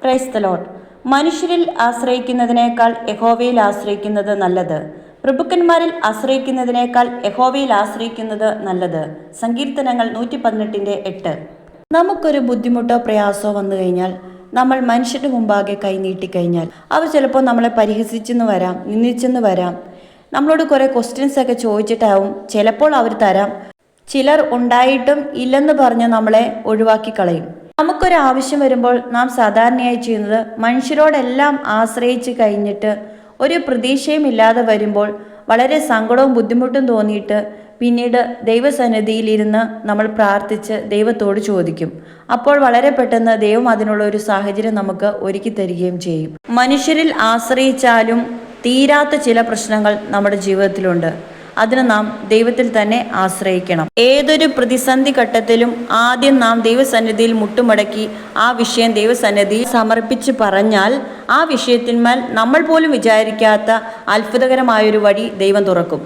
Praise the Lord. മനുഷ്യരിൽ ആശ്രയിക്കുന്നതിനേക്കാൾ യഹോവയിൽ ആശ്രയിക്കുന്നത് നല്ലത്. പ്രഭുക്കന്മാരിൽ ആശ്രയിക്കുന്നതിനേക്കാൾ യഹോവയിൽ ആശ്രയിക്കുന്നത് നല്ലത്. സങ്കീർത്തനങ്ങൾ 118:8. നമുക്കൊരു ബുദ്ധിമുട്ടോ പ്രയാസമോ വന്നു കഴിഞ്ഞാൽ, നമ്മൾ മനുഷ്യരുടെ മുമ്പാകെ കൈ നീട്ടിക്കഴിഞ്ഞാൽ അവർ ചിലപ്പോൾ നമ്മളെ പരിഹസിച്ചെന്ന് വരാം, നിന്ദിച്ചെന്ന് വരാം, നമ്മളോട് കുറേ ക്വസ്റ്റ്യൻസ് ഒക്കെ ചോദിച്ചിട്ടാവും ചിലപ്പോൾ അവർ തരാം. ചിലർ ഉണ്ടായിട്ടും ഇല്ലെന്ന് പറഞ്ഞ് നമ്മളെ ഒഴിവാക്കി കളയും. നമുക്കൊരു ആവശ്യം വരുമ്പോൾ നാം സാധാരണയായി ചെയ്യുന്നത്, മനുഷ്യരോടെല്ലാം ആശ്രയിച്ച് കഴിഞ്ഞിട്ട് ഒരു പ്രതീക്ഷയും ഇല്ലാതെ വരുമ്പോൾ വളരെ സങ്കടവും ബുദ്ധിമുട്ടും തോന്നിയിട്ട് പിന്നീട് ദൈവസന്നിധിയിലിരുന്ന് നമ്മൾ പ്രാർത്ഥിച്ച് ദൈവത്തോട് ചോദിക്കും. അപ്പോൾ വളരെ പെട്ടെന്ന് ദൈവം അതിനുള്ള ഒരു സാഹചര്യം നമുക്ക് ഒരുക്കി തരികയും ചെയ്യും. മനുഷ്യരിൽ ആശ്രയിച്ചാലും തീരാത്ത ചില പ്രശ്നങ്ങൾ നമ്മുടെ ജീവിതത്തിലുണ്ട്. അതിന് നാം ദൈവത്തിൽ തന്നെ ആശ്രയിക്കണം. ഏതൊരു പ്രതിസന്ധി ഘട്ടത്തിലും ആദ്യം നാം ദൈവസന്നിധിയിൽ മുട്ടുമടക്കി ആ വിഷയം ദൈവസന്നിധിയിൽ സമർപ്പിച്ച് പറഞ്ഞാൽ ആ വിഷയത്തിന്മേൽ നമ്മൾ പോലും വിചാരിക്കാത്ത അത്ഭുതകരമായൊരു വഴി ദൈവം തുറക്കും.